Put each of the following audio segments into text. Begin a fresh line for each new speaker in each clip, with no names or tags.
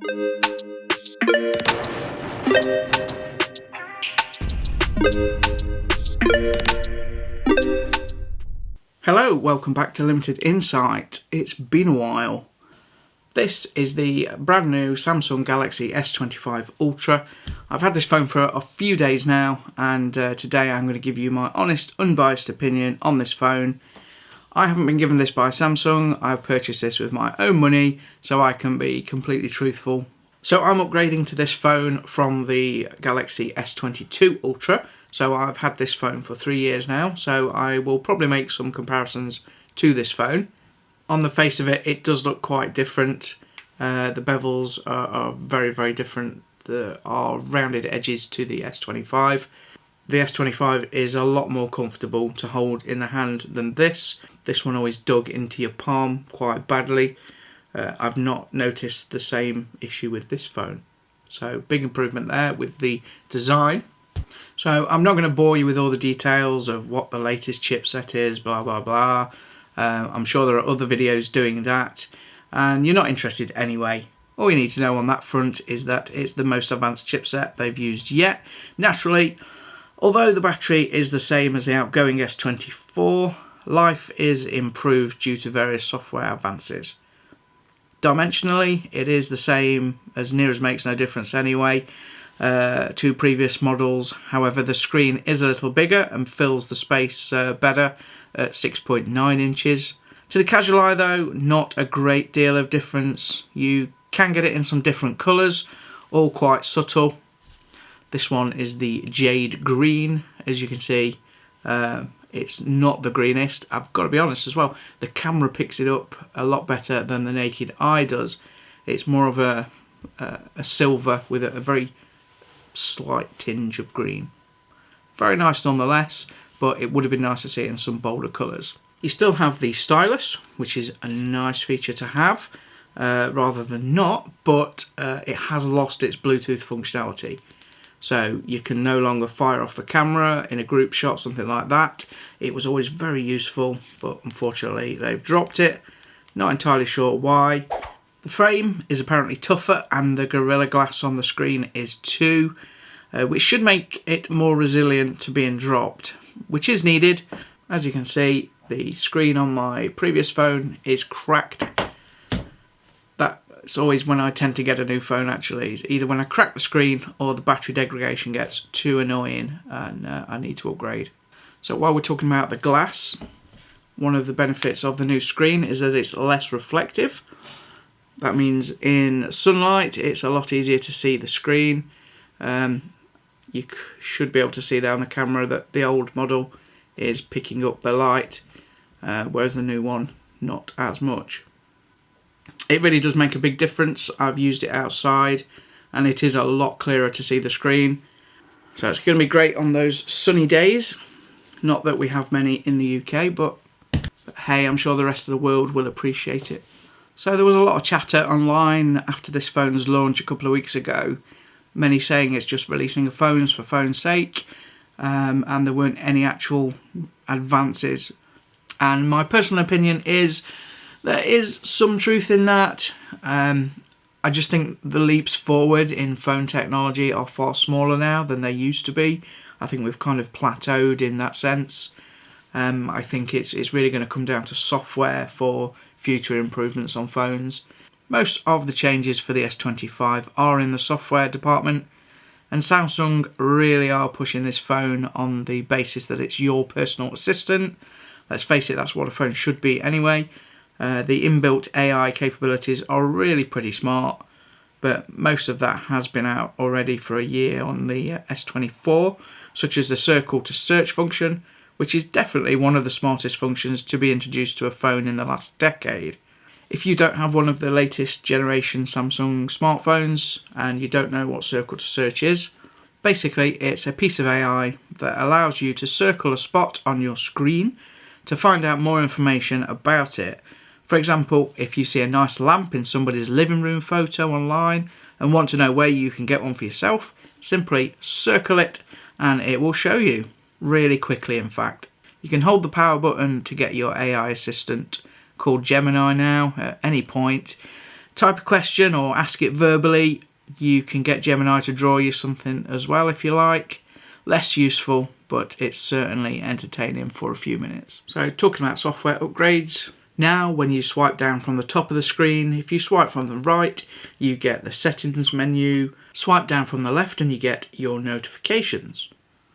Hello, welcome back to Limited Insight. It's been a while. This is the brand new Samsung Galaxy S25 Ultra. I've had this phone for a few days now, and today I'm going to give you my honest, unbiased opinion on this phone. I haven't been given this by Samsung. I've purchased this with my own money, so I can be completely truthful. So I'm upgrading to this phone from the Galaxy S22 Ultra. So I've had this phone for 3 years now, so I will probably make some comparisons to this phone. On the face of it, it does look quite different. The bevels are very, very different. There are rounded edges to the S25. The S25 is a lot more comfortable to hold in the hand than this. This one always dug into your palm quite badly. I've not noticed the same issue with this phone. So big improvement there with the design. So I'm not going to bore you with all the details of what the latest chipset is, blah blah blah. I'm sure there are other videos doing that, and you're not interested anyway. All you need to know on that front is that it's the most advanced chipset they've used yet. Naturally, although the battery is the same as the outgoing S24, life is improved due to various software advances. Dimensionally, it is the same, as near as makes no difference anyway, to previous models. However, the screen is a little bigger and fills the space better at 6.9 inches. To the casual eye though, not a great deal of difference. You can get it in some different colours, all quite subtle. This one is the jade green, as you can see. It's not the greenest. I've got to be honest as well, the camera picks it up a lot better than the naked eye does. It's more of a silver with a very slight tinge of green. Very nice nonetheless, but it would have been nice to see it in some bolder colours. You still have the stylus, which is a nice feature to have, rather than not, but it has lost its Bluetooth functionality. So you can no longer fire off the camera in a group shot, something like that. It was always very useful, but unfortunately they've dropped it. Not entirely sure why. The frame is apparently tougher, and the Gorilla Glass on the screen is too, which should make it more resilient to being dropped, which is needed. As you can see, the screen on my previous phone is cracked. That's always when I tend to get a new phone, actually. It's either when I crack the screen or the battery degradation gets too annoying and I need to upgrade. So while we're talking about the glass, one of the benefits of the new screen is that it's less reflective. That means in sunlight it's a lot easier to see the screen. You should be able to see there on the camera that the old model is picking up the light, whereas the new one not as much. It really does make a big difference. I've used it outside and it is a lot clearer to see the screen. So it's going to be great on those sunny days. Not that we have many in the UK, but hey, I'm sure the rest of the world will appreciate it. So there was a lot of chatter online after this phone's launch a couple of weeks ago. Many saying it's just releasing phones for phone's sake, and there weren't any actual advances. And my personal opinion is there is some truth in that. I just think the leaps forward in phone technology are far smaller now than they used to be. I think we've kind of plateaued in that sense. I think it's really going to come down to software for future improvements on phones. Most of the changes for the S25 are in the software department, and Samsung really are pushing this phone on the basis that it's your personal assistant. Let's face it, that's what a phone should be anyway. The inbuilt AI capabilities are really pretty smart, but most of that has been out already for a year on the S24, such as the circle to search function, which is definitely one of the smartest functions to be introduced to a phone in the last decade. If you don't have one of the latest generation Samsung smartphones and you don't know what circle to search is, basically it's a piece of AI that allows you to circle a spot on your screen to find out more information about it. For example, if you see a nice lamp in somebody's living room photo online and want to know where you can get one for yourself, simply circle it and it will show you, really quickly in fact. You can hold the power button to get your AI assistant, called Gemini now, at any point, type a question or ask it verbally. You can get Gemini to draw you something as well if you like. Less useful, but it's certainly entertaining for a few minutes. So talking about software upgrades, now when you swipe down from the top of the screen, if you swipe from the right, you get the settings menu. Swipe down from the left and you get your notifications.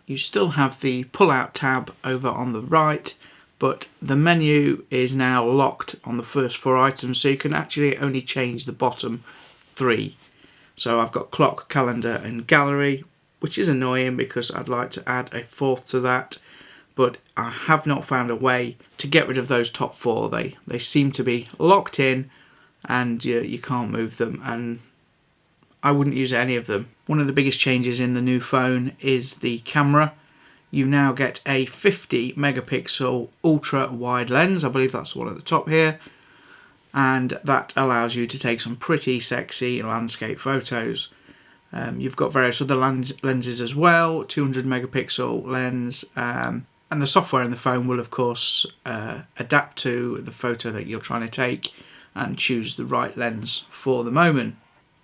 You still have the pull-out tab over on the right, but the menu is now locked on the first 4 items, so you can actually only change the bottom 3. So I've got clock, calendar and gallery, which is annoying because I'd like to add a 4th to that, but I have not found a way to get rid of those top 4. They seem to be locked in and you can't move them, and I wouldn't use any of them. One of the biggest changes in the new phone is the camera. You now get a 50 megapixel ultra wide lens. I believe that's the one at the top here. And that allows you to take some pretty sexy landscape photos. You've got various other lenses as well, 200 megapixel lens, and the software in the phone will of course adapt to the photo that you're trying to take and choose the right lens for the moment.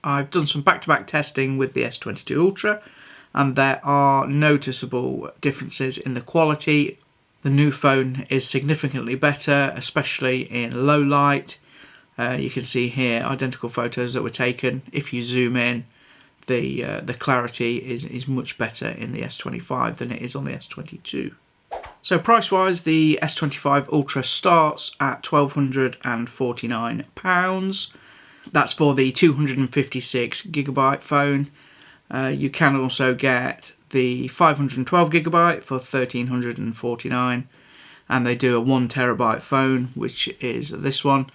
I've done some back-to-back testing with the S22 Ultra, and there are noticeable differences in the quality. The new phone is significantly better, especially in low light. You can see here identical photos that were taken. If you zoom in, the clarity is much better in the S25 than it is on the S22. So price-wise, the S25 Ultra starts at £1,249. That's for the 256GB phone. You can also get the 512GB for £1,349, and they do a 1TB phone, which is this one,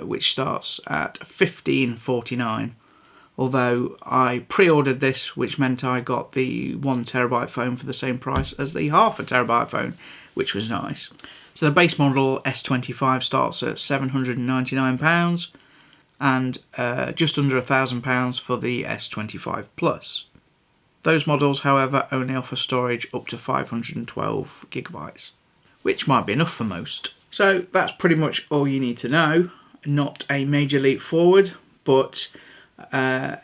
which starts at £1,549. Although I pre-ordered this, which meant I got the 1TB phone for the same price as the 0.5 TB phone, which was nice. So the base model S25 starts at £799 and just under £1,000 for the S25 Plus. Those models, however, only offer storage up to 512GB, which might be enough for most. So that's pretty much all you need to know. Not a major leap forward, but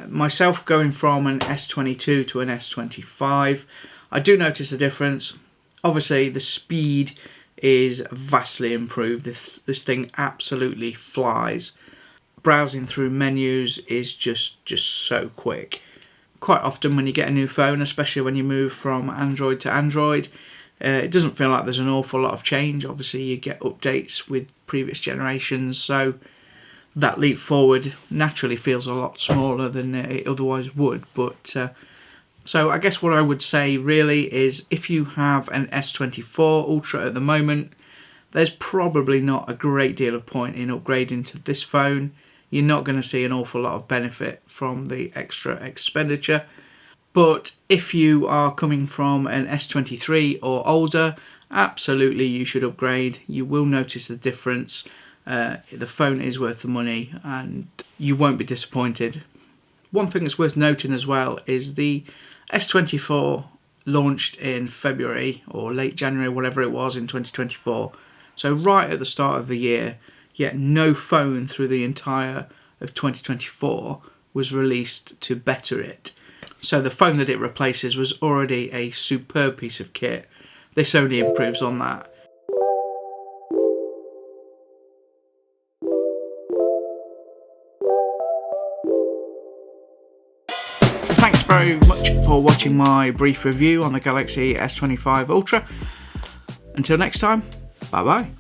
myself going from an S22 to an S25, I do notice a difference. Obviously the speed is vastly improved. This thing absolutely flies. Browsing through menus is just so quick. Quite often when you get a new phone, especially when you move from Android to Android, it doesn't feel like there's an awful lot of change. Obviously you get updates with previous generations, so that leap forward naturally feels a lot smaller than it otherwise would. But so I guess what I would say really is, if you have an S24 Ultra at the moment, there's probably not a great deal of point in upgrading to this phone. You're not going to see an awful lot of benefit from the extra expenditure. But if you are coming from an S23 or older, absolutely you should upgrade. You will notice the difference. The phone is worth the money and you won't be disappointed. One thing that's worth noting as well is the S24 launched in February or late January, whatever it was, in 2024. So right at the start of the year, yet no phone through the entire of 2024 was released to better it. So the phone that it replaces was already a superb piece of kit. This only improves on that. Thanks very much for watching my brief review on the Galaxy S25 Ultra. Until next time, bye bye.